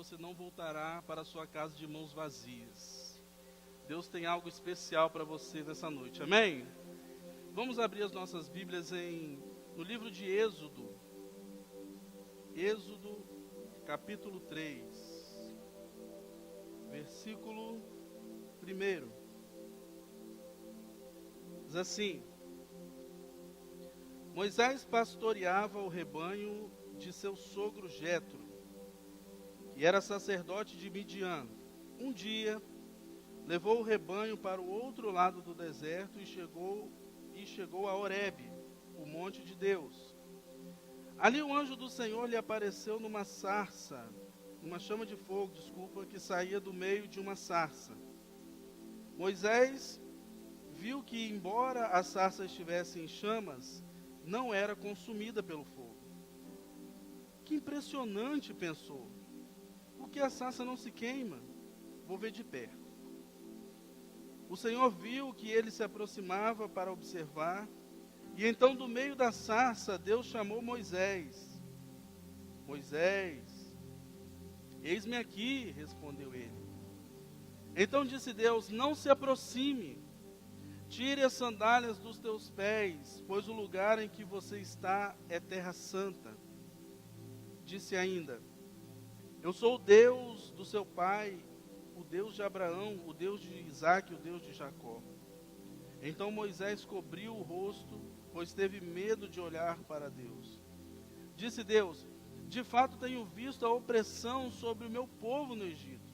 você não voltará para a sua casa de mãos vazias. Deus tem algo especial para você nessa noite, amém? Vamos abrir as nossas Bíblias no livro de Êxodo. Êxodo, capítulo 3, versículo 1. Diz assim: Moisés pastoreava o rebanho de seu sogro Jetro, que era sacerdote de Midian. Um dia, levou o rebanho para o outro lado do deserto e chegou a Horebe, o monte de Deus. Ali o anjo do Senhor lhe apareceu numa chama de fogo, que saía do meio de uma sarça. Moisés viu que, embora a sarça estivesse em chamas, não era consumida pelo fogo. Que impressionante, pensou. Por que a sarça não se queima? Vou ver de perto. O Senhor viu que ele se aproximava para observar, e então do meio da sarça Deus chamou Moisés. Moisés, eis-me aqui, respondeu ele. Então disse Deus: não se aproxime, tire as sandálias dos teus pés, pois o lugar em que você está é terra santa. Disse ainda: eu sou o Deus do seu pai, o Deus de Abraão, o Deus de Isaque, o Deus de Jacó. Então Moisés cobriu o rosto, pois teve medo de olhar para Deus. Disse Deus: de fato tenho visto a opressão sobre o meu povo no Egito.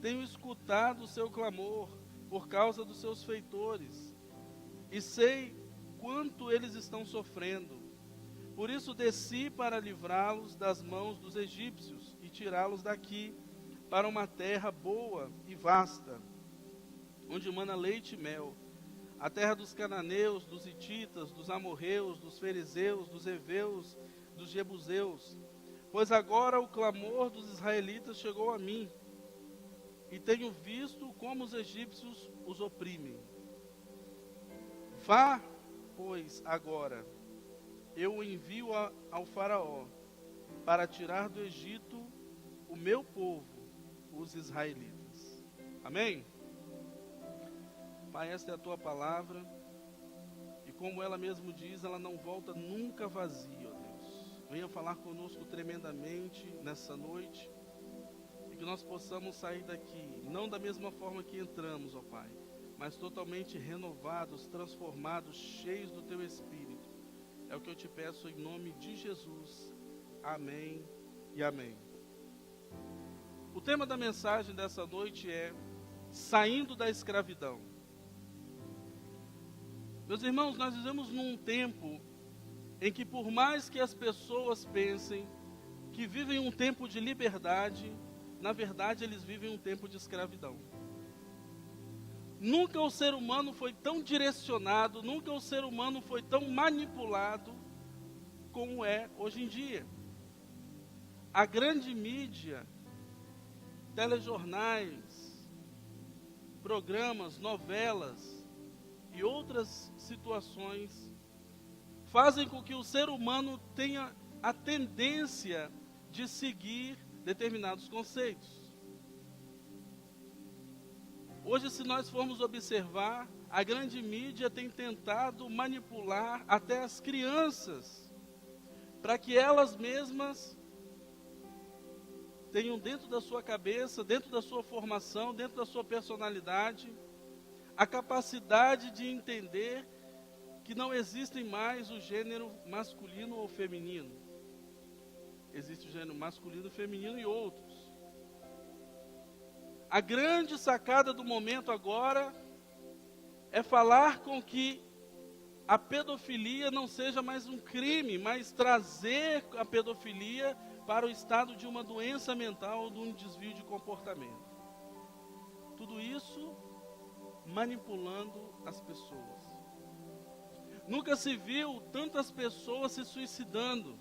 Tenho escutado o seu clamor por causa dos seus feitores, e sei quanto eles estão sofrendo. Por isso desci para livrá-los das mãos dos egípcios e tirá-los daqui para uma terra boa e vasta, onde mana leite e mel, a terra dos cananeus, dos hititas, dos amorreus, dos fariseus, dos heveus, dos jebuseus. Pois agora o clamor dos israelitas chegou a mim, e tenho visto como os egípcios os oprimem. Vá, pois, agora, eu o envio ao faraó, para tirar do Egito o meu povo, os israelitas. Amém? Pai, esta é a tua palavra, e como ela mesmo diz, ela não volta nunca vazia, ó Deus. Venha falar conosco tremendamente nessa noite, e que nós possamos sair daqui, não da mesma forma que entramos, ó Pai, mas totalmente renovados, transformados, cheios do teu Espírito. É o que eu te peço em nome de Jesus. Amém e amém. O tema da mensagem dessa noite é saindo da escravidão. Meus irmãos, nós vivemos num tempo em que, por mais que as pessoas pensem que vivem um tempo de liberdade, na verdade eles vivem um tempo de escravidão. Nunca o ser humano foi tão direcionado, nunca o ser humano foi tão manipulado como é hoje em dia. A grande mídia, telejornais, programas, novelas e outras situações fazem com que o ser humano tenha a tendência de seguir determinados conceitos. Hoje, se nós formos observar, a grande mídia tem tentado manipular até as crianças, para que elas mesmas tenham dentro da sua cabeça, dentro da sua formação, dentro da sua personalidade, a capacidade de entender que não existem mais o gênero masculino ou feminino. Existe o gênero masculino, feminino e outros. A grande sacada do momento agora é falar com que a pedofilia não seja mais um crime, mas trazer a pedofilia para o estado de uma doença mental ou de um desvio de comportamento. Tudo isso manipulando as pessoas. Nunca se viu tantas pessoas se suicidando.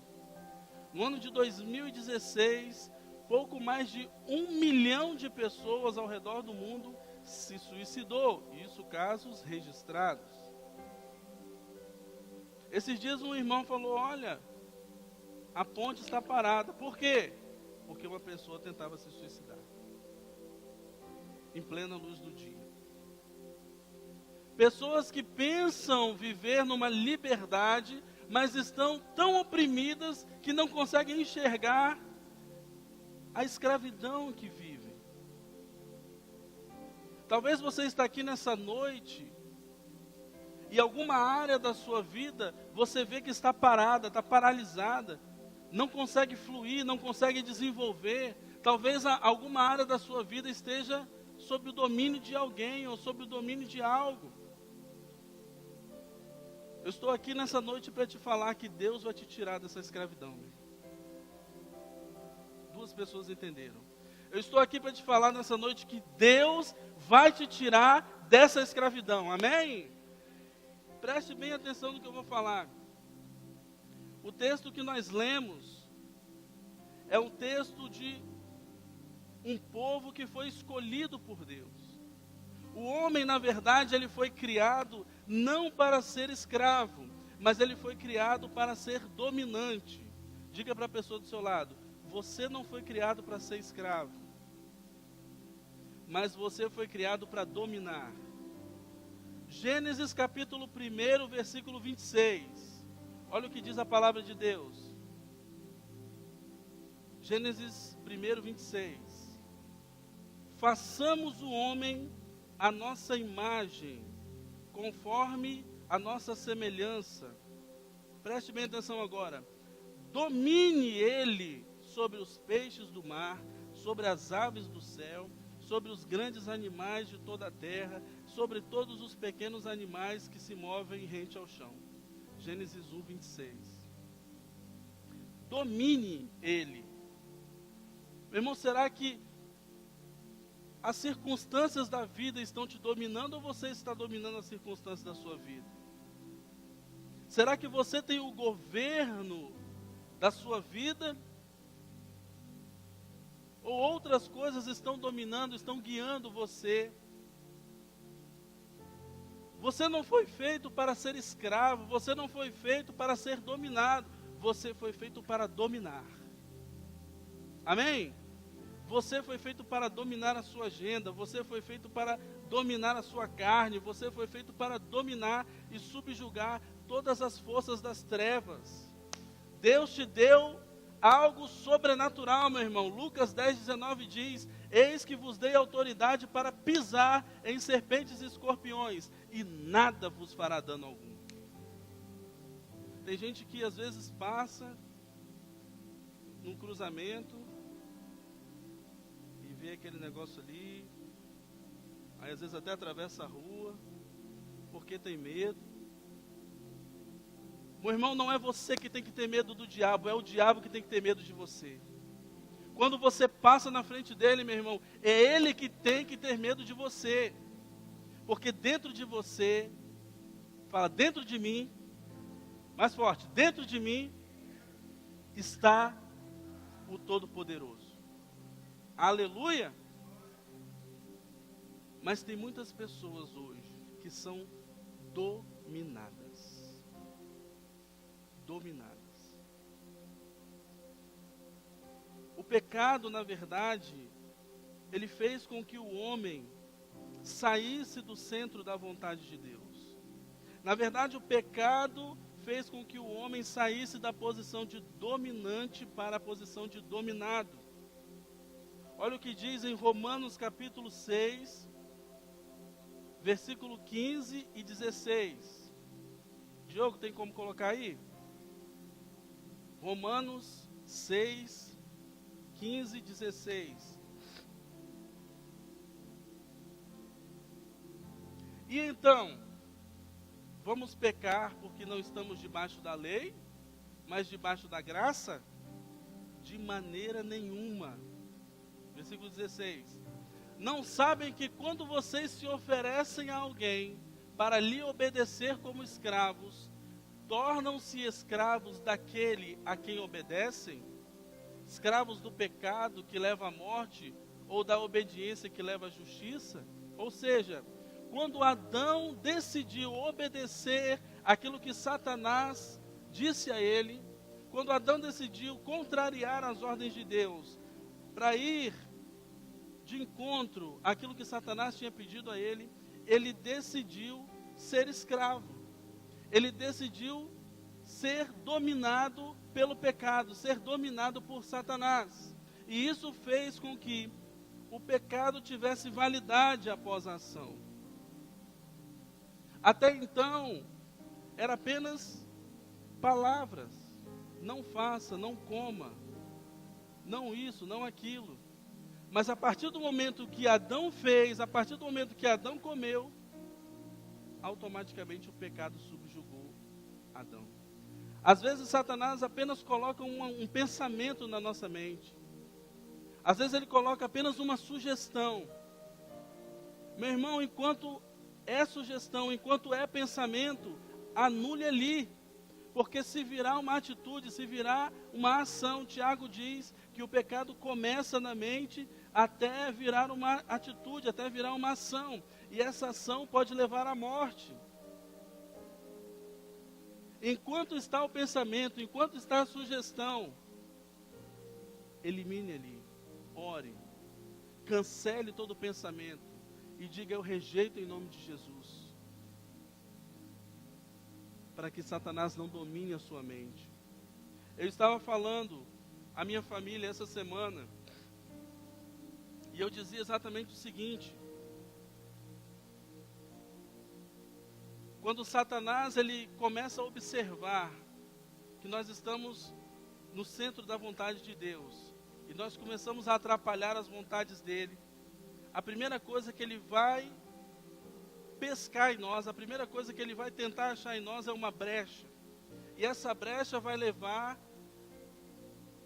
No ano de 2016, pouco mais de 1 milhão de pessoas ao redor do mundo se suicidou. Isso casos registrados. Esses dias um irmão falou: olha, a ponte está parada. Por quê? porque uma pessoa tentava se suicidar, em plena luz do dia. Pessoas que pensam viver numa liberdade, mas estão tão oprimidas que não conseguem enxergar a escravidão que vivem. Talvez você está aqui nessa noite e alguma área da sua vida você vê que está parada, está paralisada, não consegue fluir, não consegue desenvolver. Talvez alguma área da sua vida esteja sob o domínio de alguém ou sob o domínio de algo. Eu estou aqui nessa noite para te falar que Deus vai te tirar dessa escravidão. Duas pessoas entenderam. Eu estou aqui para te falar nessa noite que Deus vai te tirar dessa escravidão. Amém? Preste bem atenção no que eu vou falar. O texto que nós lemos é um texto de um povo que foi escolhido por Deus. O homem, na verdade, ele foi criado não para ser escravo, mas ele foi criado para ser dominante. Diga para a pessoa do seu lado: você não foi criado para ser escravo, mas você foi criado para dominar. Gênesis capítulo 1, versículo 26. Olha o que diz a palavra de Deus. Gênesis 1, 26. Façamos o homem a nossa imagem, conforme a nossa semelhança. Preste bem atenção agora. Domine ele sobre os peixes do mar, sobre as aves do céu, sobre os grandes animais de toda a terra, sobre todos os pequenos animais que se movem rente ao chão. Gênesis 1, 26. Domine ele. Meu irmão, será que as circunstâncias da vida estão te dominando ou você está dominando as circunstâncias da sua vida? Será que você tem o governo da sua vida? Ou outras coisas estão dominando, estão guiando você? Você não foi feito para ser escravo, você não foi feito para ser dominado, você foi feito para dominar. Amém? Você foi feito para dominar a sua agenda, você foi feito para dominar a sua carne, você foi feito para dominar e subjugar todas as forças das trevas. Deus te deu algo sobrenatural, meu irmão. Lucas 10:19 diz: eis que vos dei autoridade para pisar em serpentes e escorpiões, e nada vos fará dano algum. Tem gente que às vezes passa num cruzamento e vê aquele negócio ali, aí às vezes até atravessa a rua, porque tem medo. Meu irmão, não é você que tem que ter medo do diabo, é o diabo que tem que ter medo de você. Quando você passa na frente dele, meu irmão, é ele que tem que ter medo de você. Porque dentro de você, fala, dentro de mim, mais forte, dentro de mim está o Todo-Poderoso. Aleluia! Mas tem muitas pessoas hoje que são dominadas. O pecado, na verdade, ele fez com que o homem saísse do centro da vontade de Deus. Na verdade, o pecado fez com que o homem saísse da posição de dominante para a posição de dominado. Olha o que diz em Romanos capítulo 6, versículo 15 e 16. Diogo, tem como colocar aí? Romanos 6, 15 e 16. E então, vamos pecar porque não estamos debaixo da lei, mas debaixo da graça? De maneira nenhuma. Versículo 16. Não sabem que quando vocês se oferecem a alguém para lhe obedecer como escravos, tornam-se escravos daquele a quem obedecem? Escravos do pecado que leva à morte, ou da obediência que leva à justiça? Ou seja, quando Adão decidiu obedecer aquilo que Satanás disse a ele, quando Adão decidiu contrariar as ordens de Deus, para ir de encontro àquilo que Satanás tinha pedido a ele, ele decidiu ser escravo. Ele decidiu ser dominado pelo pecado, ser dominado por Satanás. E isso fez com que o pecado tivesse validade após a ação. Até então, era apenas palavras. Não faça, não coma, não isso, não aquilo. Mas a partir do momento que Adão fez, a partir do momento que Adão comeu, automaticamente o pecado subjugou Adão. Às vezes Satanás apenas coloca um pensamento na nossa mente. Às vezes ele coloca apenas uma sugestão. Meu irmão, enquanto é sugestão, enquanto é pensamento, anule ali. Porque se virar uma atitude, se virar uma ação, Tiago diz que o pecado começa na mente até virar uma atitude, até virar uma ação. E essa ação pode levar à morte. Enquanto está o pensamento, enquanto está a sugestão, elimine ali, ore, cancele todo o pensamento e diga: eu rejeito em nome de Jesus. Para que Satanás não domine a sua mente. Eu estava falando à minha família essa semana, e eu dizia exatamente o seguinte: quando Satanás ele começa a observar que nós estamos no centro da vontade de Deus, e nós começamos a atrapalhar as vontades dele, a primeira coisa que ele vai pescar em nós, a primeira coisa que ele vai tentar achar em nós é uma brecha. E essa brecha vai levar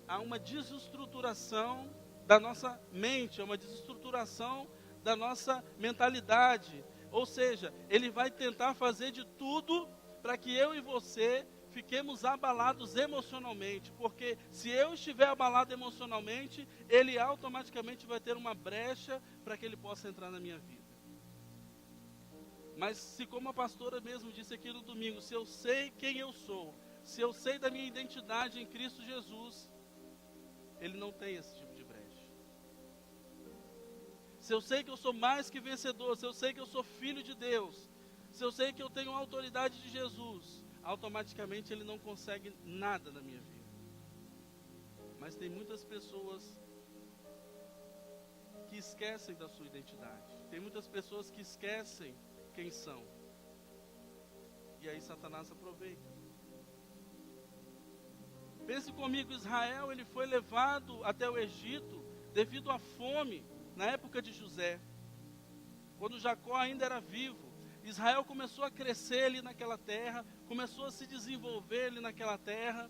a uma desestruturação da nossa mente, a uma desestruturação da nossa mentalidade. Ou seja, ele vai tentar fazer de tudo para que eu e você fiquemos abalados emocionalmente. Porque se eu estiver abalado emocionalmente, ele automaticamente vai ter uma brecha para que ele possa entrar na minha vida. Mas se, como a pastora mesmo disse aqui no domingo, se eu sei quem eu sou, se eu sei da minha identidade em Cristo Jesus, ele não tem esse tipo de brecha. Se eu sei que eu sou mais que vencedor, se eu sei que eu sou filho de Deus, se eu sei que eu tenho a autoridade de Jesus, automaticamente ele não consegue nada na minha vida. Mas tem muitas pessoas que esquecem da sua identidade. Tem muitas pessoas que esquecem quem são. E aí Satanás aproveita. Pense comigo, Israel ele foi levado até o Egito devido à fome na época de José. Quando Jacó ainda era vivo, Israel começou a crescer ali naquela terra, começou a se desenvolver ali naquela terra,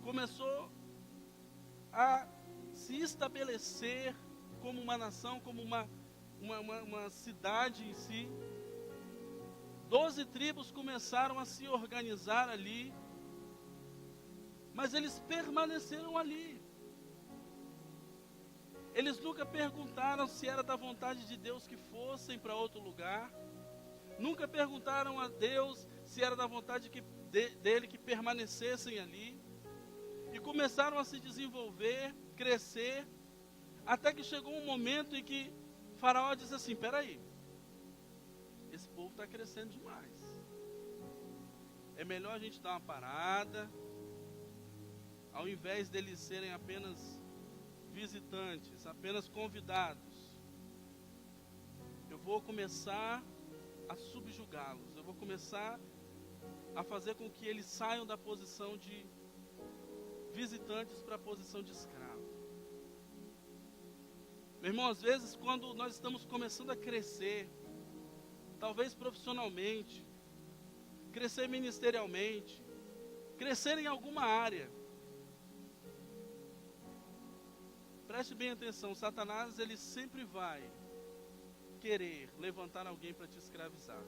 começou a se estabelecer como uma nação, como uma cidade em si. 12 tribos começaram a se organizar ali, mas eles permaneceram ali. Eles nunca perguntaram se era da vontade de Deus que fossem para outro lugar. Nunca perguntaram a Deus se era da vontade dele que permanecessem ali. E começaram a se desenvolver, crescer, até que chegou um momento em que Faraó disse assim: peraí, esse povo está crescendo demais. É melhor a gente dar uma parada, ao invés deles serem apenas visitantes, apenas convidados. Eu vou começar a subjugá-los, eu vou começar a fazer com que eles saiam da posição de visitantes para a posição de escravo. Meu irmão, às vezes quando nós estamos começando a crescer, talvez profissionalmente, crescer ministerialmente, crescer em alguma área, preste bem atenção, Satanás ele sempre vai querer levantar alguém para te escravizar.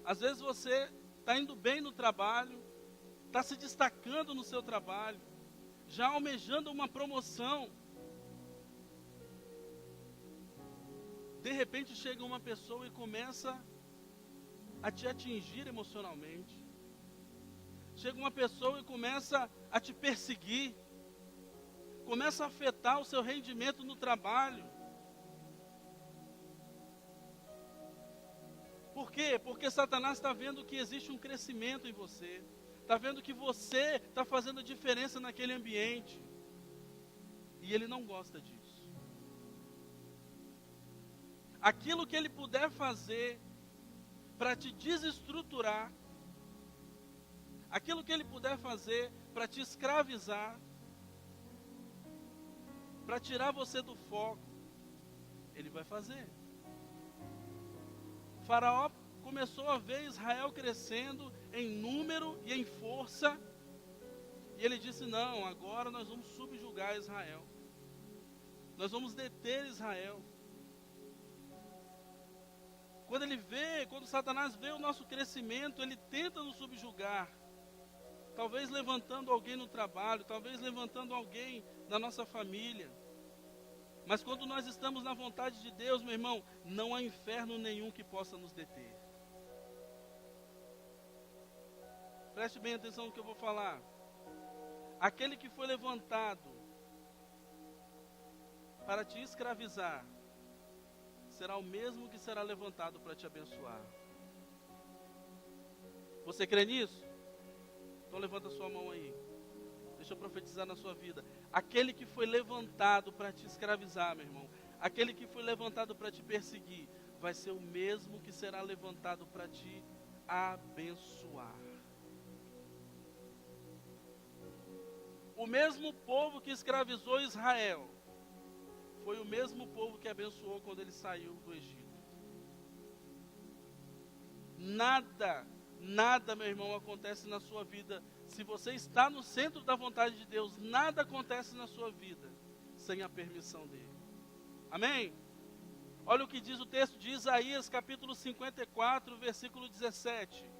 Às vezes você está indo bem no trabalho, está se destacando no seu trabalho, já almejando uma promoção. De repente chega uma pessoa e começa a te atingir emocionalmente. chega uma pessoa e começa a te perseguir, começa a afetar o seu rendimento no trabalho. Por quê? Porque Satanás está vendo que existe um crescimento em você, está vendo que você está fazendo diferença naquele ambiente, e ele não gosta disso. Aquilo que ele puder fazer para te desestruturar, aquilo que ele puder fazer para te escravizar, para tirar você do foco, ele vai fazer. Faraó começou a ver Israel crescendo em número e em força, e ele disse: não, agora nós vamos subjugar Israel, nós vamos deter Israel. Quando Satanás vê o nosso crescimento, ele tenta nos subjugar, talvez levantando alguém no trabalho, talvez levantando alguém na nossa família. Mas quando nós estamos na vontade de Deus, meu irmão, não há inferno nenhum que possa nos deter. Preste bem atenção no que eu vou falar. Aquele que foi levantado para te escravizar, será o mesmo que será levantado para te abençoar. Você crê nisso? Então levanta sua mão aí. Deixa eu profetizar na sua vida. Aquele que foi levantado para te escravizar, meu irmão, aquele que foi levantado para te perseguir, vai ser o mesmo que será levantado para te abençoar. O mesmo povo que escravizou Israel foi o mesmo povo que abençoou quando ele saiu do Egito. Nada, meu irmão, acontece na sua vida. Se você está no centro da vontade de Deus, nada acontece na sua vida sem a permissão dele. Amém? Olha o que diz o texto de Isaías, capítulo 54, versículo 17.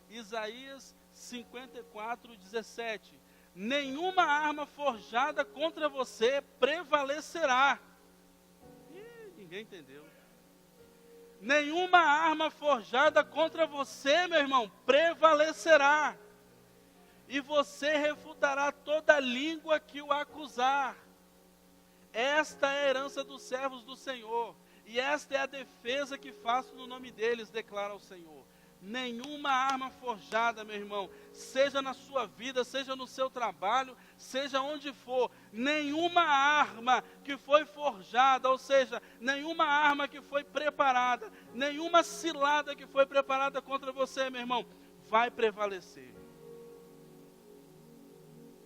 Isaías 54, 17. Nenhuma arma forjada contra você prevalecerá. Ninguém entendeu. Nenhuma arma forjada contra você, meu irmão, prevalecerá. E você refutará toda língua que o acusar. Esta é a herança dos servos do Senhor, e esta é a defesa que faço no nome deles, declara o Senhor. Nenhuma arma forjada, meu irmão, seja na sua vida, seja no seu trabalho, seja onde for, nenhuma arma que foi forjada, ou seja, nenhuma arma que foi preparada, nenhuma cilada que foi preparada contra você, meu irmão, vai prevalecer.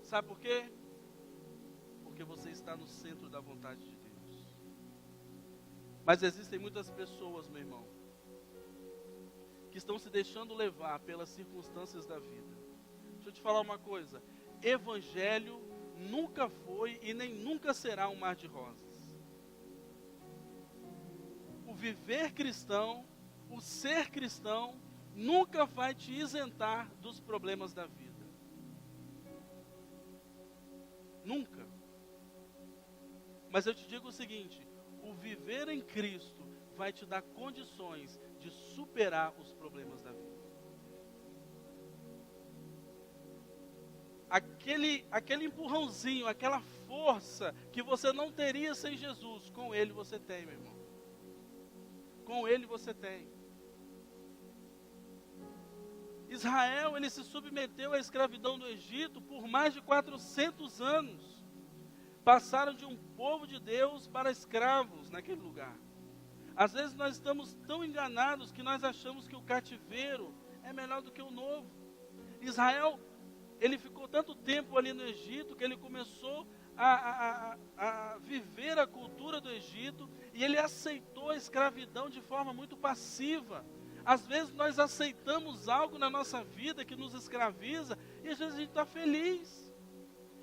Sabe por quê? Porque você está no centro da vontade de Deus. Mas existem muitas pessoas, meu irmão, que estão se deixando levar pelas circunstâncias da vida. Deixa eu te falar uma coisa. Evangelho nunca foi e nem nunca será um mar de rosas. O viver cristão, o ser cristão, nunca vai te isentar dos problemas da vida. Nunca. Mas eu te digo o seguinte: o viver em Cristo vai te dar condições de superar os problemas da vida. Aquele empurrãozinho, aquela força que você não teria sem Jesus, com Ele você tem, meu irmão. Com Ele você tem. Israel, ele se submeteu à escravidão do Egito por mais de 400 anos. Passaram de um povo de Deus para escravos naquele lugar. Às vezes nós estamos tão enganados que nós achamos que o cativeiro é melhor do que o novo. Israel, ele ficou tanto tempo ali no Egito que ele começou a viver a cultura do Egito e ele aceitou a escravidão de forma muito passiva. Às vezes nós aceitamos algo na nossa vida que nos escraviza e às vezes a gente está feliz.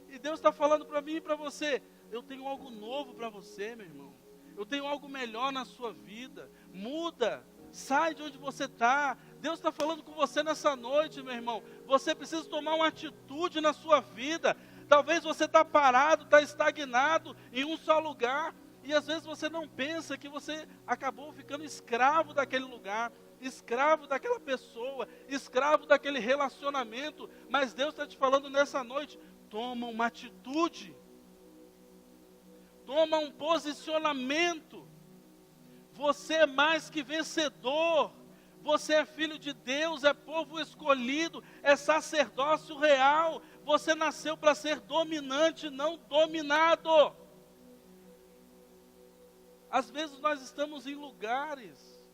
E Deus está falando para mim e para você: eu tenho algo novo para você, meu irmão. Eu tenho algo melhor na sua vida. Muda, sai de onde você está. Deus está falando com você nessa noite, meu irmão. Você precisa tomar uma atitude na sua vida. Talvez você está parado, está estagnado em um só lugar. E às vezes você não pensa que você acabou ficando escravo daquele lugar. escravo daquela pessoa, escravo daquele relacionamento, mas Deus está te falando nessa noite, toma uma atitude, toma um posicionamento, você é mais que vencedor, você é filho de Deus, é povo escolhido, é sacerdócio real, você nasceu para ser dominante, não dominado. Às vezes nós estamos em lugares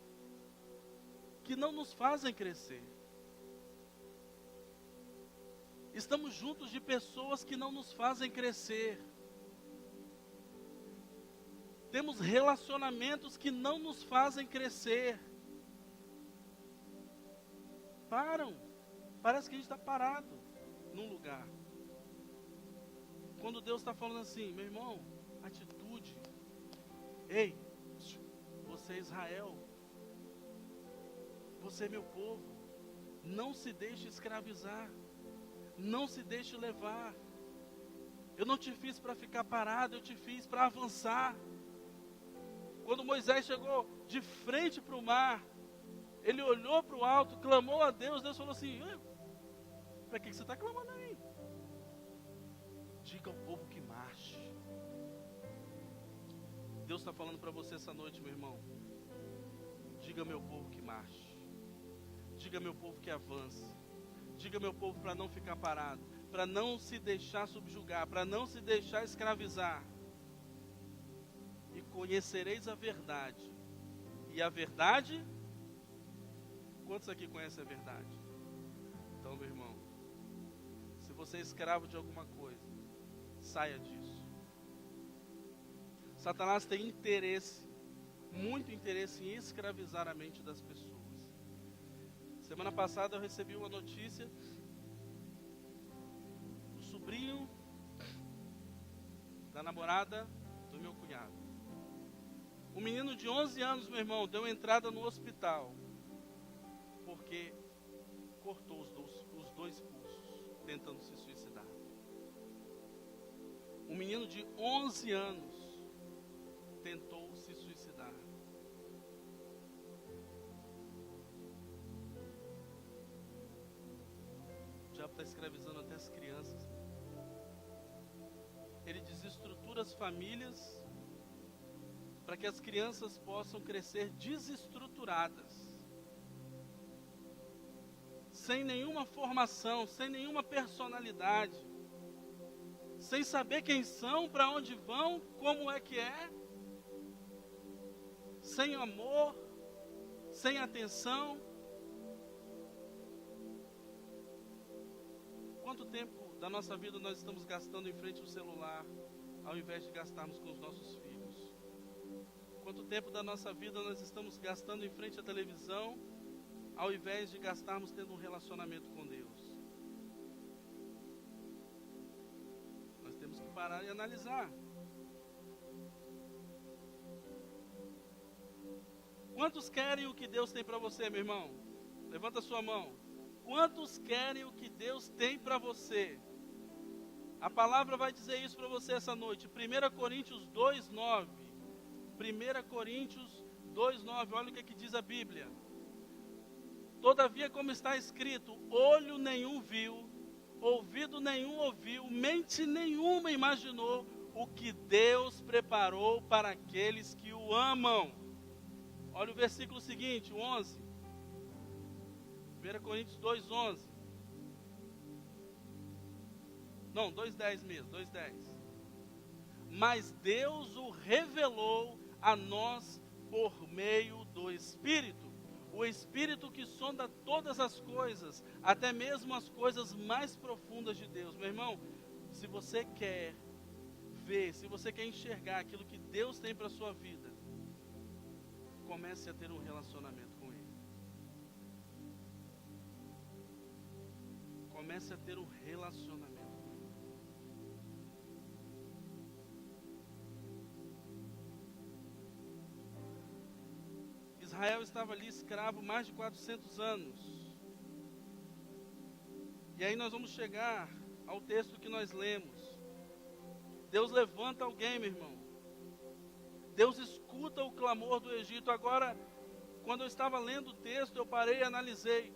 que não nos fazem crescer. Estamos juntos de pessoas que não nos fazem crescer. Temos relacionamentos que não nos fazem crescer. Parece que a gente está parado num lugar. Quando Deus está falando assim, meu irmão, atitude. Ei, você é Israel. Você é meu povo. Não se deixe escravizar. Não se deixe levar. Eu não te fiz para ficar parado, eu te fiz para avançar. Quando Moisés chegou de frente para o mar, ele olhou para o alto, clamou a Deus, Deus falou assim, para que você está clamando aí? Diga ao povo que marche. Deus está falando para você essa noite, meu irmão. Diga meu povo que marche. Diga meu povo que avance. Diga meu povo para não ficar parado, para não se deixar subjugar, para não se deixar escravizar. E conhecereis a verdade. E a verdade, quantos aqui conhecem a verdade? Então, meu irmão, se você é escravo de alguma coisa, saia disso. Satanás tem interesse, muito interesse em escravizar a mente das pessoas. Semana passada eu recebi uma notícia do sobrinho da namorada do meu cunhado. Um menino de 11 anos, meu irmão, deu entrada no hospital porque cortou os dois pulsos, tentando se suicidar. Um menino de 11 anos tentou se suicidar. O diabo está escravizando até as crianças. Ele desestrutura as famílias para que as crianças possam crescer desestruturadas, sem nenhuma formação, sem nenhuma personalidade, sem saber quem são, para onde vão, como é que é, sem amor, sem atenção. Quanto tempo da nossa vida nós estamos gastando em frente ao celular, ao invés de gastarmos com os nossos filhos? Quanto tempo da nossa vida nós estamos gastando em frente à televisão, ao invés de gastarmos tendo um relacionamento com Deus? Nós temos que parar e analisar. Quantos querem o que Deus tem para você, meu irmão? Levanta a sua mão. Quantos querem o que Deus tem para você? A palavra vai dizer isso para você essa noite. 1 Coríntios 2:9. 1 Coríntios 2:9. Olha o que diz a Bíblia. Todavia, como está escrito, olho nenhum viu, ouvido nenhum ouviu, mente nenhuma imaginou o que Deus preparou para aqueles que o amam. Olha o versículo seguinte, o 11. 1 Coríntios 2:11. Não, 2:10 mesmo, 2:10. Mas Deus o revelou a nós por meio do Espírito. O Espírito que sonda todas as coisas, até mesmo as coisas mais profundas de Deus. Meu irmão, se você quer ver, se você quer enxergar aquilo que Deus tem para a sua vida, comece a ter um relacionamento com Ele. Comece a ter um relacionamento com Ele. Israel estava ali escravo mais de 400 anos. E aí nós vamos chegar ao texto que nós lemos. Deus levanta alguém, meu irmão. Deus escuta o clamor do Egito. Agora, quando eu estava lendo o texto, eu parei e analisei.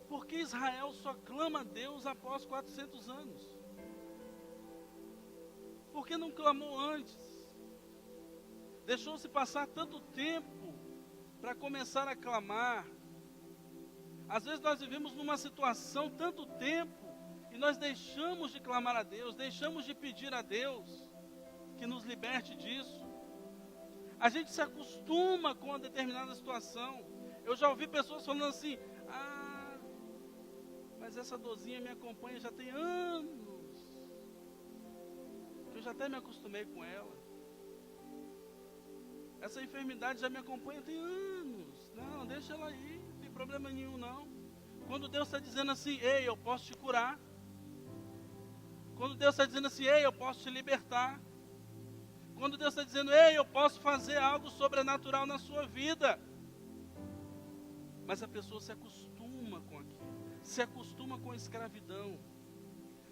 Por que Israel só clama a Deus após 400 anos? Por que não clamou antes? Deixou-se passar tanto tempo para começar a clamar. Às vezes nós vivemos numa situação tanto tempo e nós deixamos de clamar a Deus, deixamos de pedir a Deus que nos liberte disso. A gente se acostuma com uma determinada situação. Eu já ouvi pessoas falando assim: mas essa dorzinha me acompanha já tem anos, que eu já até me acostumei com ela. Essa enfermidade já me acompanha tem anos. Não, deixa ela aí, não tem problema nenhum não. Quando Deus está dizendo assim: ei, eu posso te curar. Quando Deus está dizendo assim: ei, eu posso te libertar. Quando Deus está dizendo: ei, eu posso fazer algo sobrenatural na sua vida. Mas a pessoa se acostuma com aquilo, se acostuma com a escravidão,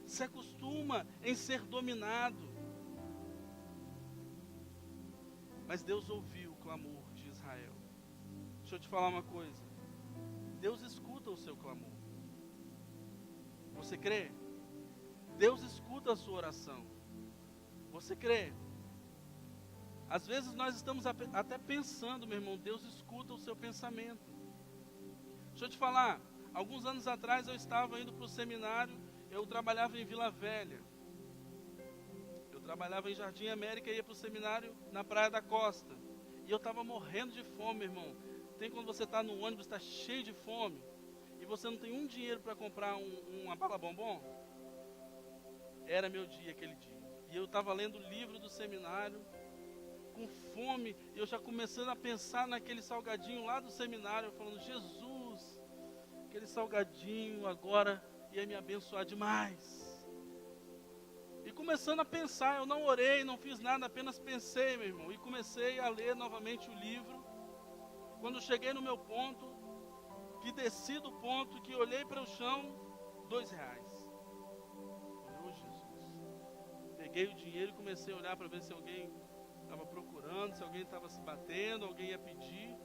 se acostuma em ser dominado. Mas Deus ouviu o clamor de Israel. Deixa eu te falar uma coisa: Deus escuta o seu clamor. Você crê? Deus escuta a sua oração. Você crê? Às vezes nós estamos até pensando, meu irmão, Deus escuta o seu pensamento. Deixa eu te falar, alguns anos atrás eu estava indo para o seminário, eu trabalhava em Vila Velha. Eu trabalhava em Jardim América e ia para o seminário na Praia da Costa. E eu estava morrendo de fome, meu irmão. Tem quando você está no ônibus, está cheio de fome, e você não tem um dinheiro para comprar uma bala bombom? Era meu dia aquele dia. E eu estava lendo o livro do seminário, com fome, e eu já começando a pensar naquele salgadinho lá do seminário, falando: Jesus, aquele salgadinho agora ia me abençoar demais. E começando a pensar, eu não orei, não fiz nada, apenas pensei, meu irmão, e comecei a ler novamente o livro. Quando cheguei no meu ponto, que desci do ponto, que olhei para o chão, R$2. Oh, Jesus. Peguei o dinheiro e comecei a olhar para ver se alguém estava procurando, se alguém estava se batendo, alguém ia pedir.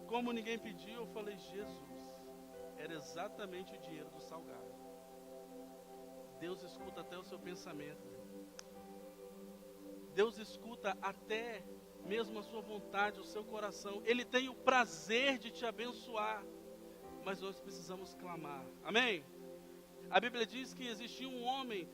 Como ninguém pediu, eu falei: Jesus, era exatamente o dinheiro do salgado. Deus escuta até o seu pensamento. Deus escuta até mesmo a sua vontade, o seu coração. Ele tem o prazer de te abençoar, mas nós precisamos clamar. Amém? A Bíblia diz que existia um homem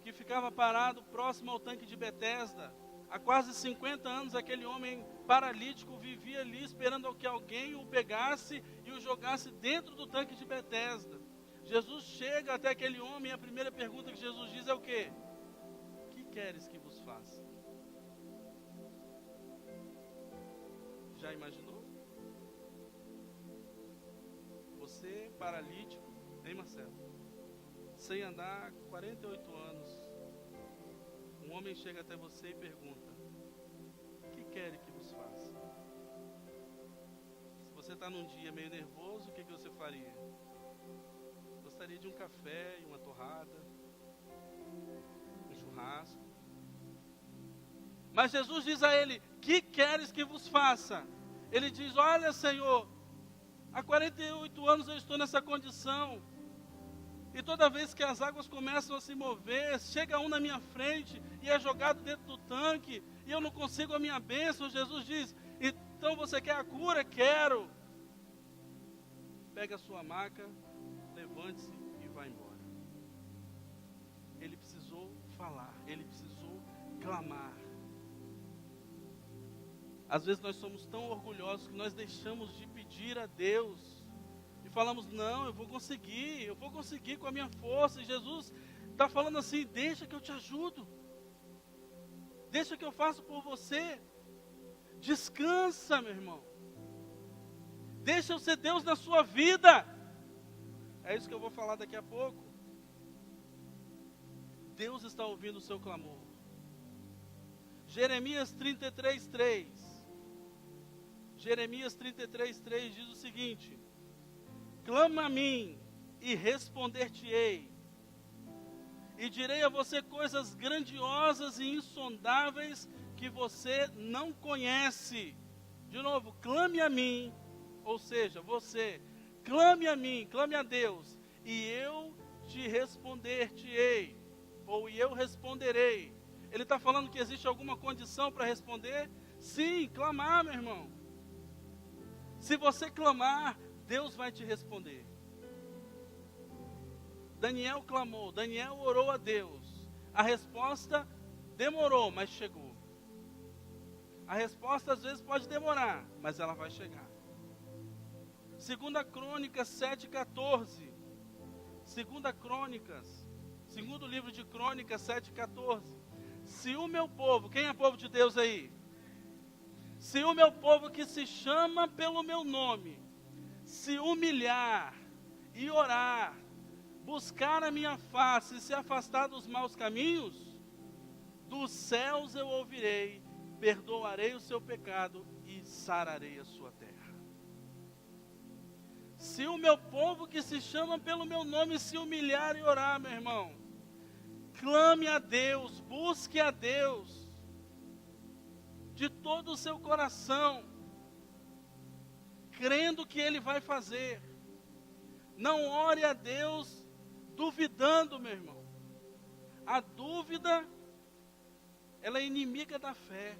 que ficava parado próximo ao tanque de Betesda. Há quase 50 anos aquele homem paralítico vivia ali esperando que alguém o pegasse e o jogasse dentro do tanque de Betesda. Jesus chega até aquele homem e a primeira pergunta que Jesus diz é o quê? Que queres que vos faça? Já imaginou? Você paralítico, hein, Marcelo? Sem andar 48 anos. Um homem chega até você e pergunta: o que quer que vos faça? Se você está num dia meio nervoso, o que você faria? Gostaria de um café e uma torrada, um churrasco. Mas Jesus diz a ele: que queres que vos faça? Ele diz: olha, Senhor, há 48 anos eu estou nessa condição. E toda vez que as águas começam a se mover, chega um na minha frente e é jogado dentro do tanque, e eu não consigo a minha bênção. Jesus diz: então você quer a cura? Quero. Pega a sua maca, levante-se e vá embora. Ele precisou falar, ele precisou clamar. Às vezes nós somos tão orgulhosos que nós deixamos de pedir a Deus. E falamos: não, eu vou conseguir com a minha força. E Jesus está falando assim: deixa que eu te ajudo. Deixa que eu faço por você. Descansa, meu irmão. Deixa eu ser Deus na sua vida. É isso que eu vou falar daqui a pouco. Deus está ouvindo o seu clamor. Jeremias 33:3. Jeremias 33:3 diz o seguinte: clama a mim e responder-te-ei, e direi a você coisas grandiosas e insondáveis que você não conhece. De novo, clame a mim, ou seja, você, clame a mim, clame a Deus, e eu te responder-te-ei, ou eu responderei. Ele está falando que existe alguma condição para responder? Sim, clamar, meu irmão. Se você clamar, Deus vai te responder. Daniel clamou, Daniel orou a Deus. A resposta demorou, mas chegou. A resposta às vezes pode demorar, mas ela vai chegar. 2 Crônicas 7,14. 2 Crônicas, segundo livro de Crônicas 7,14. Se o meu povo, quem é povo de Deus aí? Se o meu povo que se chama pelo meu nome, se humilhar e orar, buscar a minha face e se afastar dos maus caminhos, dos céus eu ouvirei, perdoarei o seu pecado e sararei a sua terra. Se o meu povo que se chama pelo meu nome se humilhar e orar, meu irmão, clame a Deus, busque a Deus, de todo o seu coração, crendo que Ele vai fazer. Não ore a Deus duvidando, meu irmão. A dúvida, ela é inimiga da fé.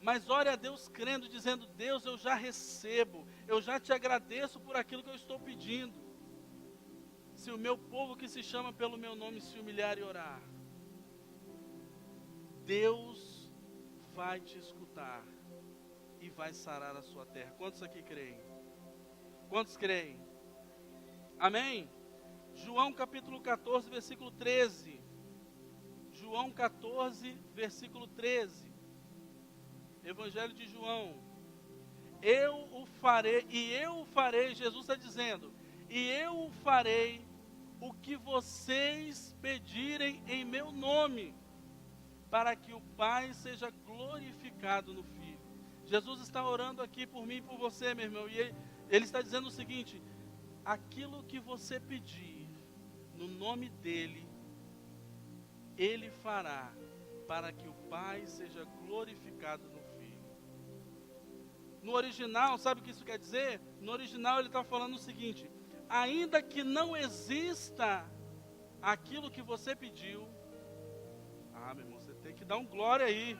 Mas ore a Deus crendo, dizendo: Deus, eu já recebo, eu já te agradeço por aquilo que eu estou pedindo. Se o meu povo que se chama pelo meu nome se humilhar e orar, Deus vai te escutar e vai sarar a sua terra. Quantos aqui creem? Quantos creem? Amém? João capítulo 14, versículo 13. João 14, versículo 13. Evangelho de João. Eu o farei, Jesus está dizendo, e eu o farei o que vocês pedirem em meu nome, para que o Pai seja glorificado no Filho. Jesus está orando aqui por mim e por você, meu irmão, e ele está dizendo o seguinte: aquilo que você pedir no nome dEle, Ele fará, para que o Pai seja glorificado no Filho. No original, sabe o que isso quer dizer? No original ele está falando o seguinte: ainda que não exista aquilo que você pediu, meu irmão, você tem que dar um glória aí.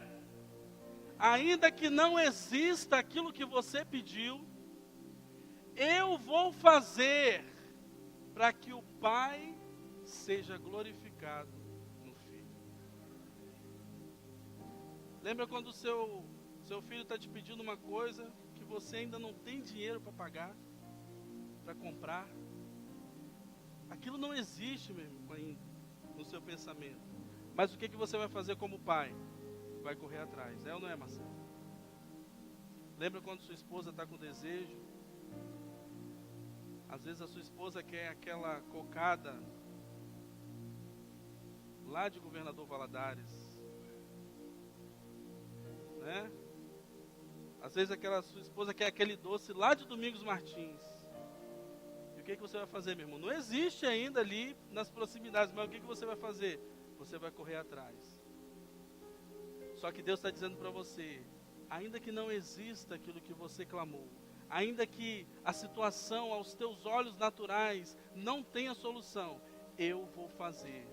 Ainda que não exista aquilo que você pediu, eu vou fazer para que o Pai seja glorificado no Filho. Lembra quando o seu filho está te pedindo uma coisa que você ainda não tem dinheiro para pagar, para comprar? Aquilo não existe, meu irmão, ainda no seu pensamento. Mas o que você vai fazer como pai? Vai correr atrás, é ou não é, Marcelo? Lembra quando sua esposa está com desejo? Às vezes a sua esposa quer aquela cocada lá de Governador Valadares, né? Às vezes aquela sua esposa quer aquele doce lá de Domingos Martins. E o que você vai fazer, meu irmão? Não existe ainda ali nas proximidades, mas o que você vai fazer? Você vai correr atrás. Só que Deus está dizendo para você: ainda que não exista aquilo que você clamou, ainda que a situação aos teus olhos naturais não tenha solução, eu vou fazer.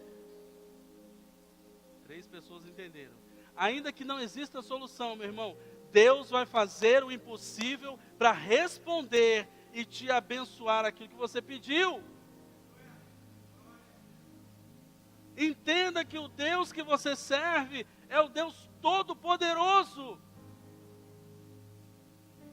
3 pessoas entenderam. Ainda que não exista solução, meu irmão, Deus vai fazer o impossível para responder e te abençoar aquilo que você pediu. Entenda que o Deus que você serve é o Deus Todo-Poderoso.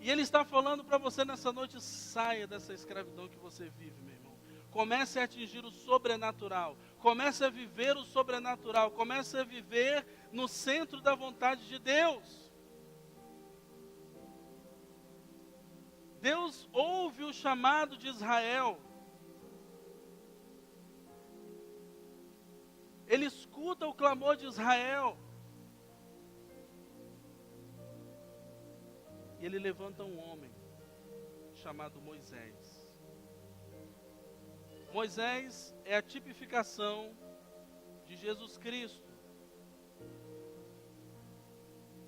E Ele está falando para você nessa noite: saia dessa escravidão que você vive, meu irmão. Comece a atingir o sobrenatural. Comece a viver o sobrenatural. Comece a viver no centro da vontade de Deus. Deus ouve o chamado de Israel. Ele escuta o clamor de Israel. E Ele levanta um homem chamado Moisés. Moisés é a tipificação de Jesus Cristo.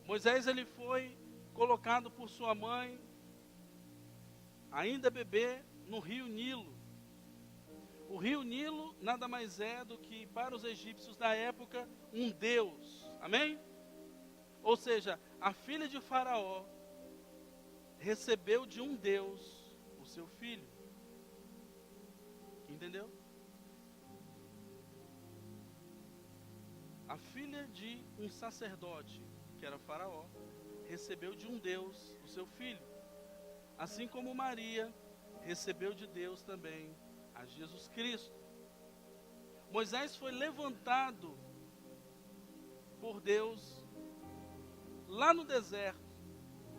Moisés, ele foi colocado por sua mãe, ainda bebê, no rio Nilo. O rio Nilo nada mais é do que, para os egípcios da época, um deus. Amém? Ou seja, a filha de Faraó recebeu de um deus o seu filho. Entendeu? A filha de um sacerdote, que era Faraó, recebeu de um Deus o seu filho. Assim como Maria recebeu de Deus também a Jesus Cristo. Moisés foi levantado por Deus lá no deserto,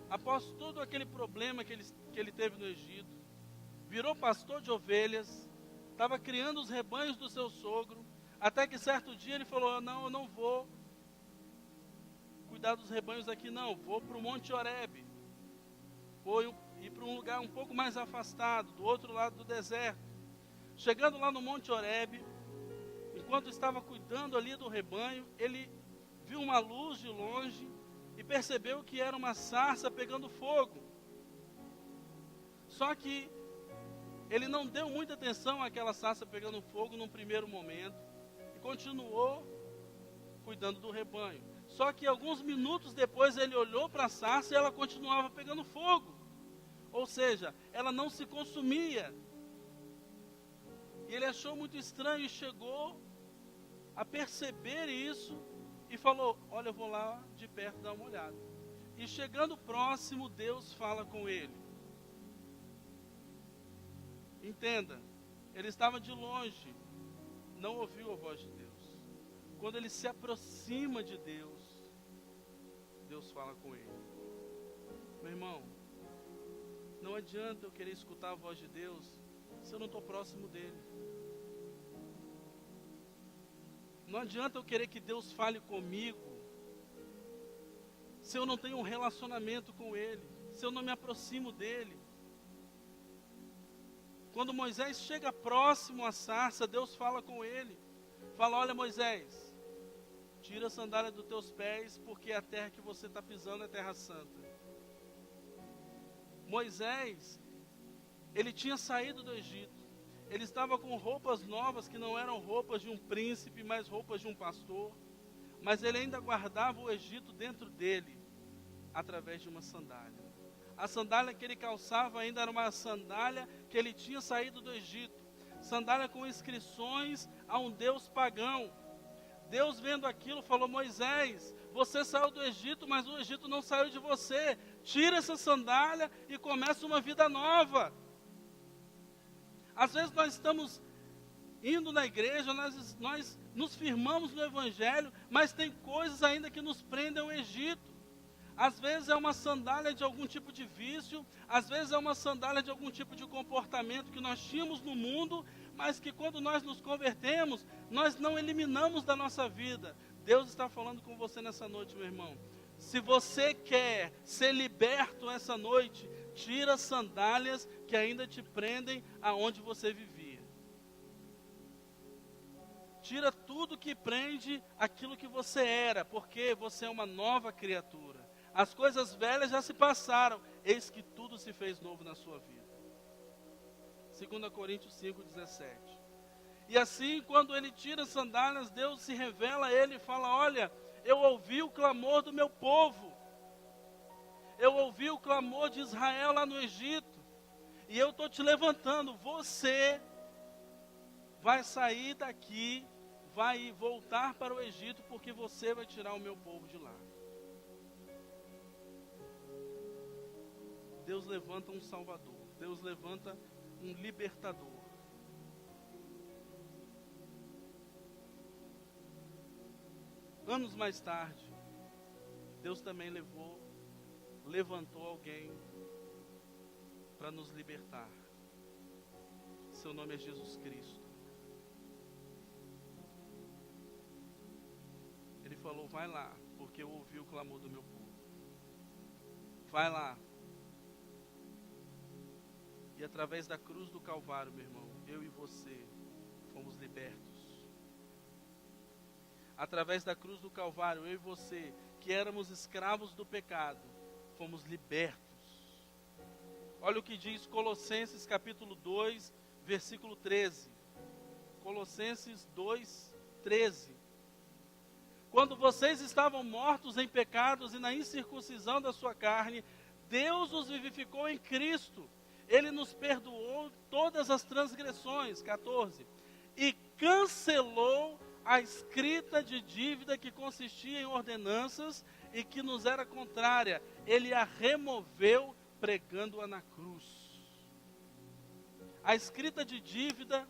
após todo aquele problema que ele teve no Egito. Virou pastor de ovelhas, estava criando os rebanhos do seu sogro, até que certo dia ele falou: não, eu não vou cuidar dos rebanhos aqui não, vou para o Monte Horebe, vou ir para um lugar um pouco mais afastado, do outro lado do deserto. Chegando lá no Monte Horebe, enquanto estava cuidando ali do rebanho, ele viu uma luz de longe e percebeu que era uma sarça pegando fogo. Só que ele não deu muita atenção àquela sarça pegando fogo num primeiro momento e continuou cuidando do rebanho. Só que alguns minutos depois ele olhou para a sarça e ela continuava pegando fogo. Ou seja, ela não se consumia. E ele achou muito estranho e chegou a perceber isso e falou: olha, eu vou lá de perto dar uma olhada. E chegando próximo, Deus fala com ele. Entenda, ele estava de longe, não ouviu a voz de Deus. Quando ele se aproxima de Deus, Deus fala com ele. Meu irmão, não adianta eu querer escutar a voz de Deus se eu não estou próximo dele. Não adianta eu querer que Deus fale comigo se eu não tenho um relacionamento com ele, se eu não me aproximo dele. Quando Moisés chega próximo à sarça, Deus fala com ele. Fala: olha, Moisés, tira a sandália dos teus pés, porque a terra que você está pisando é terra santa. Moisés, ele tinha saído do Egito. Ele estava com roupas novas, que não eram roupas de um príncipe, mas roupas de um pastor. Mas ele ainda guardava o Egito dentro dele, através de uma sandália. A sandália que ele calçava ainda era uma sandália que ele tinha saído do Egito. Sandália com inscrições a um deus pagão. Deus, vendo aquilo, falou: Moisés, você saiu do Egito, mas o Egito não saiu de você. Tira essa sandália e começa uma vida nova. Às vezes nós estamos indo na igreja, nós nos firmamos no Evangelho, mas tem coisas ainda que nos prendem ao Egito. Às vezes é uma sandália de algum tipo de vício, às vezes é uma sandália de algum tipo de comportamento que nós tínhamos no mundo, mas que quando nós nos convertemos, nós não eliminamos da nossa vida. Deus está falando com você nessa noite, meu irmão. Se você quer ser liberto essa noite, tira as sandálias que ainda te prendem aonde você vivia. Tira tudo que prende aquilo que você era, porque você é uma nova criatura. As coisas velhas já se passaram, eis que tudo se fez novo na sua vida. 2 Coríntios 5,17. E assim, quando ele tira as sandálias, Deus se revela a ele e fala: olha, eu ouvi o clamor do meu povo. Eu ouvi o clamor de Israel lá no Egito. E eu estou te levantando. Você vai sair daqui, vai voltar para o Egito, porque você vai tirar o meu povo de lá. Deus levanta um Salvador. Deus levanta um libertador. Anos mais tarde, Deus também levantou alguém para nos libertar. Seu nome é Jesus Cristo. Ele falou: vai lá, porque eu ouvi o clamor do meu povo. Vai lá. E através da cruz do Calvário, meu irmão, eu e você fomos libertos. Através da cruz do Calvário, eu e você, que éramos escravos do pecado, fomos libertos. Olha o que diz Colossenses capítulo 2, versículo 13. Colossenses 2, 13. Quando vocês estavam mortos em pecados e na incircuncisão da sua carne, Deus os vivificou em Cristo. Ele nos perdoou todas as transgressões, 14. E cancelou a escrita de dívida que consistia em ordenanças e que nos era contrária. Ele a removeu, pregando-a na cruz. A escrita de dívida,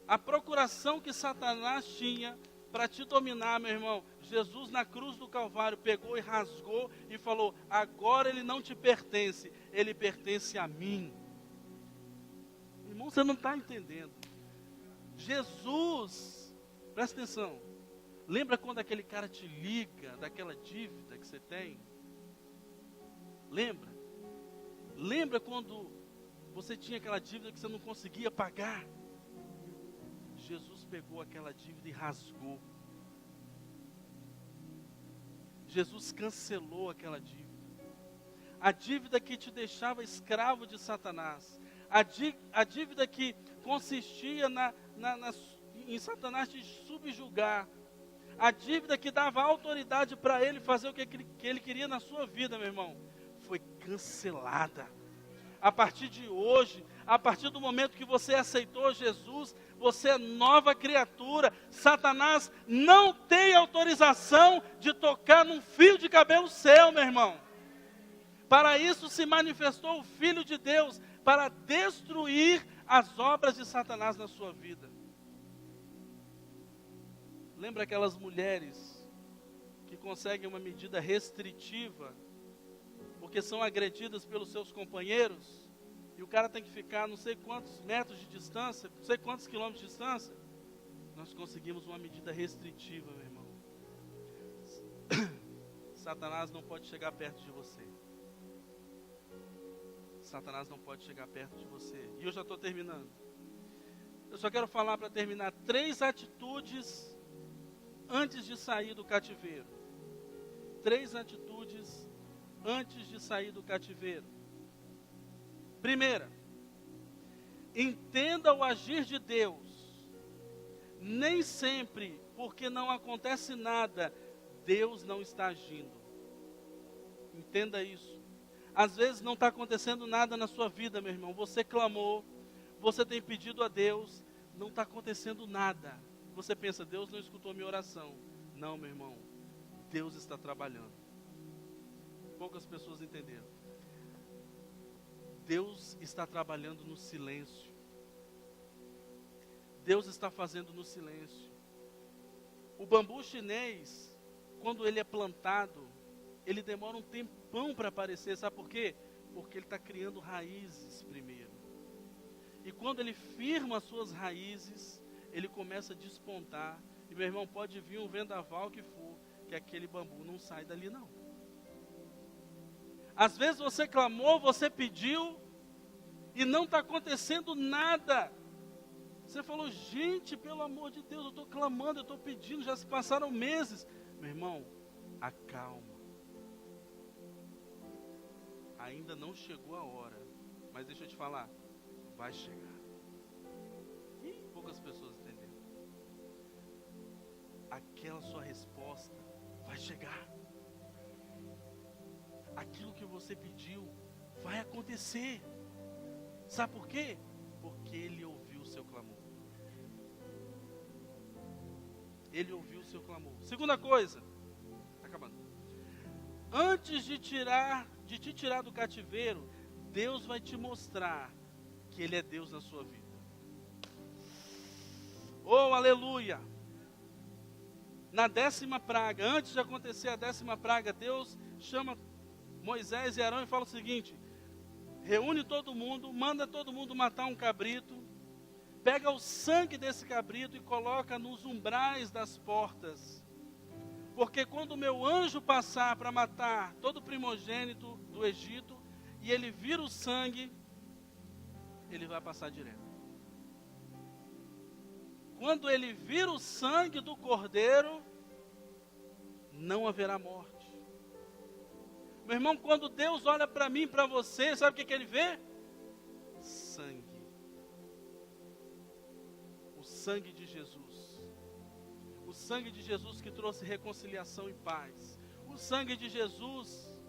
a procuração que Satanás tinha para te dominar, meu irmão, Jesus na cruz do Calvário pegou e rasgou e falou: agora ele não te pertence, ele pertence a mim. Irmão, você não está entendendo. Jesus, presta atenção, lembra quando aquele cara te liga daquela dívida que você tem? Lembra? Lembra quando você tinha aquela dívida que você não conseguia pagar? Jesus pegou aquela dívida e rasgou. Jesus cancelou aquela dívida. A dívida que te deixava escravo de Satanás. A dívida que consistia em Satanás te subjugar. A dívida que dava autoridade para ele fazer o que ele queria na sua vida, meu irmão, foi cancelada. A partir de hoje, a partir do momento que você aceitou Jesus, você é nova criatura. Satanás não tem autorização de tocar num fio de cabelo seu, meu irmão. Para isso se manifestou o Filho de Deus, para destruir as obras de Satanás na sua vida. Lembra aquelas mulheres que conseguem uma medida restritiva, porque são agredidas pelos seus companheiros, e o cara tem que ficar não sei quantos metros de distância, não sei quantos quilômetros de distância? Nós conseguimos uma medida restritiva, meu irmão. Satanás não pode chegar perto de você. Satanás não pode chegar perto de você. E eu já estou terminando. Eu só quero falar para terminar 3 atitudes antes de sair do cativeiro. 3 atitudes antes de sair do cativeiro. Primeira, entenda o agir de Deus. Nem sempre, porque não acontece nada, Deus não está agindo. Entenda isso. Às vezes não está acontecendo nada na sua vida, meu irmão. Você clamou, você tem pedido a Deus, não está acontecendo nada. Você pensa, Deus não escutou minha oração. Não, meu irmão, Deus está trabalhando. Poucas pessoas entenderam. Deus está trabalhando no silêncio. Deus está fazendo no silêncio. O bambu chinês, quando ele é plantado, ele demora um tempão para aparecer. Sabe por quê? Porque ele está criando raízes primeiro. E quando ele firma as suas raízes, ele começa a despontar. E meu irmão, pode vir um vendaval que for, que aquele bambu não sai dali não. Às vezes você clamou, você pediu, e não está acontecendo nada. Você falou, gente, pelo amor de Deus, eu estou clamando, eu estou pedindo, já se passaram meses. Meu irmão, acalma. Ainda não chegou a hora, mas deixa eu te falar, vai chegar. E poucas pessoas entenderam. Aquela sua resposta vai chegar. Aquilo que você pediu vai acontecer. Sabe por quê? Porque Ele ouviu o seu clamor. Ele ouviu o seu clamor. Segunda coisa, está acabando. Antes de te tirar do cativeiro, Deus vai te mostrar que Ele é Deus na sua vida. Oh, aleluia! Na 10ª praga, antes de acontecer a 10ª praga, Deus chama Moisés e Arão e fala o seguinte: reúne todo mundo, manda todo mundo matar um cabrito, pega o sangue desse cabrito e coloca nos umbrais das portas. Porque quando o meu anjo passar para matar todo primogênito do Egito, e ele vira o sangue, ele vai passar direto. Quando ele vira o sangue do cordeiro, não haverá morte. Meu irmão, quando Deus olha para mim, para você, sabe o que Ele vê? Sangue. O sangue de Jesus. O sangue de Jesus que trouxe reconciliação e paz. O sangue de Jesus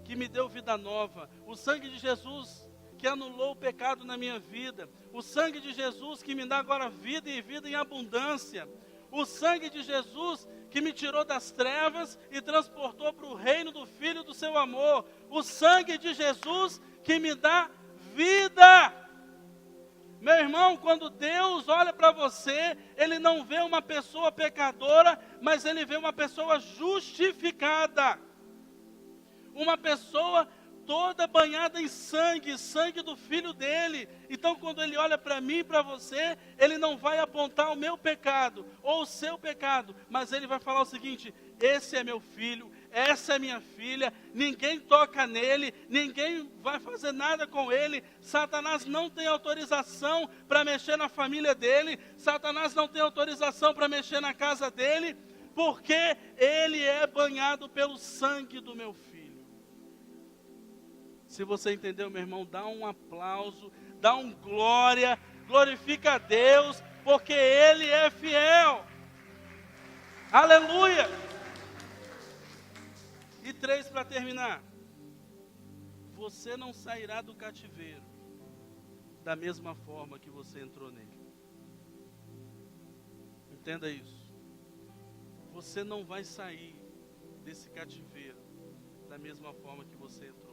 que me deu vida nova. O sangue de Jesus que anulou o pecado na minha vida. O sangue de Jesus que me dá agora vida e vida em abundância. O sangue de Jesus que me tirou das trevas e transportou para o reino do Filho do seu amor. O sangue de Jesus que me dá vida. Meu irmão, quando Deus olha para você, Ele não vê uma pessoa pecadora, mas Ele vê uma pessoa justificada. Uma pessoa toda banhada em sangue, sangue do Filho dele. Então quando Ele olha para mim e para você, Ele não vai apontar o meu pecado, ou o seu pecado, mas Ele vai falar o seguinte: esse é meu filho, essa é minha filha, ninguém toca nele, ninguém vai fazer nada com ele. Satanás não tem autorização para mexer na família dele, Satanás não tem autorização para mexer na casa dele, porque ele é banhado pelo sangue do meu filho. Se você entendeu, meu irmão, dá um aplauso, dá um glória, glorifica a Deus, porque Ele é fiel. Aleluia! E 3 para terminar. Você não sairá do cativeiro da mesma forma que você entrou nele. Entenda isso. Você não vai sair desse cativeiro da mesma forma que você entrou.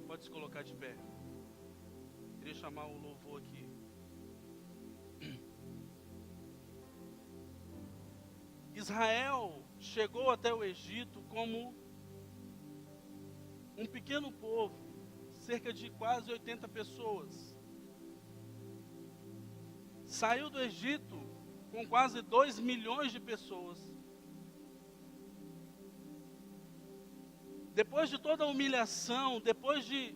Pode se colocar de pé. Queria chamar o louvor aqui. Israel chegou até o Egito como um pequeno povo, cerca de quase 80 pessoas. Saiu do Egito com quase 2 milhões de pessoas. Depois de toda a humilhação, depois de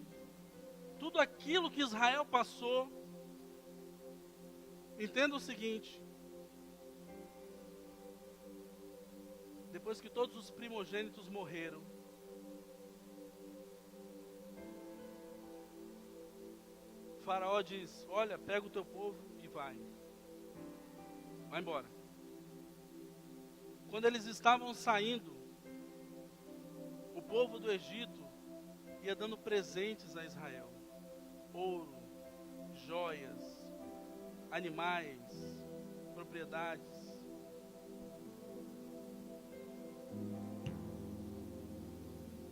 tudo aquilo que Israel passou, entenda o seguinte: depois que todos os primogênitos morreram, Faraó diz: olha, pega o teu povo e vai embora. Quando eles estavam saindo, o povo do Egito ia dando presentes a Israel: ouro, joias, animais, propriedades.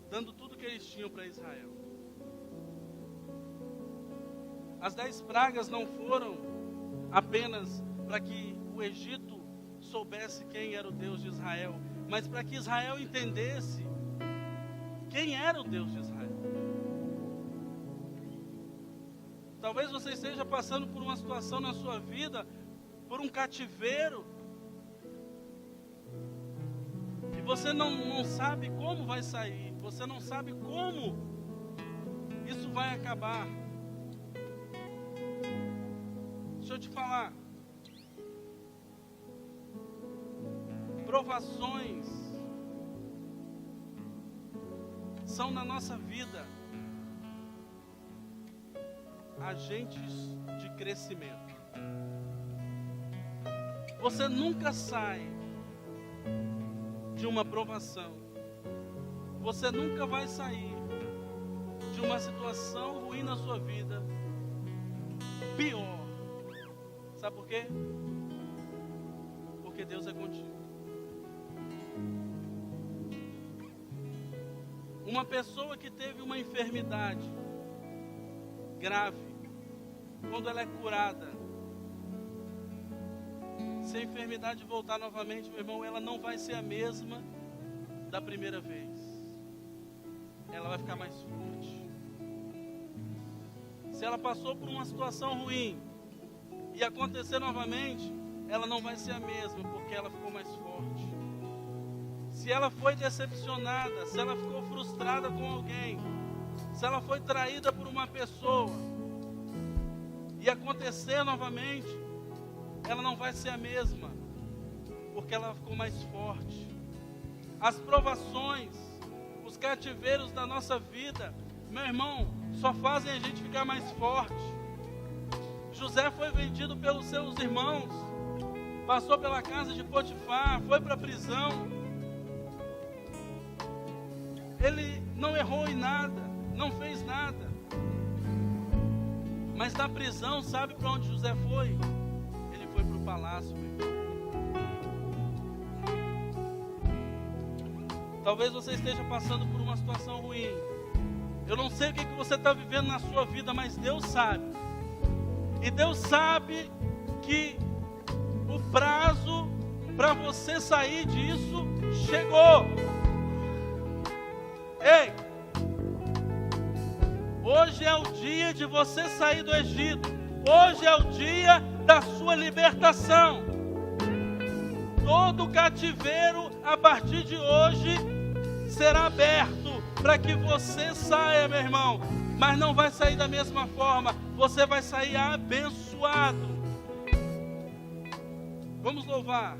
Dando tudo que eles tinham para Israel. As 10 pragas não foram apenas para que o Egito soubesse quem era o Deus de Israel, mas para que Israel entendesse quem era o Deus de Israel. Talvez você esteja passando por uma situação na sua vida, por um cativeiro, e você não sabe como vai sair, você não sabe como isso vai acabar. Deixa eu te falar, provações são na nossa vida agentes de crescimento. Você nunca sai de uma provação. Você nunca vai sair de uma situação ruim na sua vida pior. Sabe por quê? Porque Deus é contigo. Uma pessoa que teve uma enfermidade grave, quando ela é curada, se a enfermidade voltar novamente, meu irmão, ela não vai ser a mesma da primeira vez. Ela vai ficar mais forte. Se ela passou por uma situação ruim e acontecer novamente, ela não vai ser a mesma, porque ela ficou mais forte. Se ela foi decepcionada, se ela ficou frustrada com alguém, se ela foi traída por uma pessoa e acontecer novamente, ela não vai ser a mesma, porque ela ficou mais forte. As provações, os cativeiros da nossa vida, meu irmão, só fazem a gente ficar mais forte. José foi vendido pelos seus irmãos, passou pela casa de Potifar, foi para a prisão. Ele não errou em nada, não fez nada. Mas na prisão, sabe para onde José foi? Ele foi para o palácio, meu irmão. Talvez você esteja passando por uma situação ruim. Eu não sei o que você está vivendo na sua vida, mas Deus sabe. E Deus sabe que o prazo para você sair disso chegou. Ei! Hoje é o dia de você sair do Egito. Hoje é o dia da sua libertação. Todo cativeiro a partir de hoje será aberto para que você saia, meu irmão. Mas não vai sair da mesma forma. Você vai sair abençoado. Vamos louvar.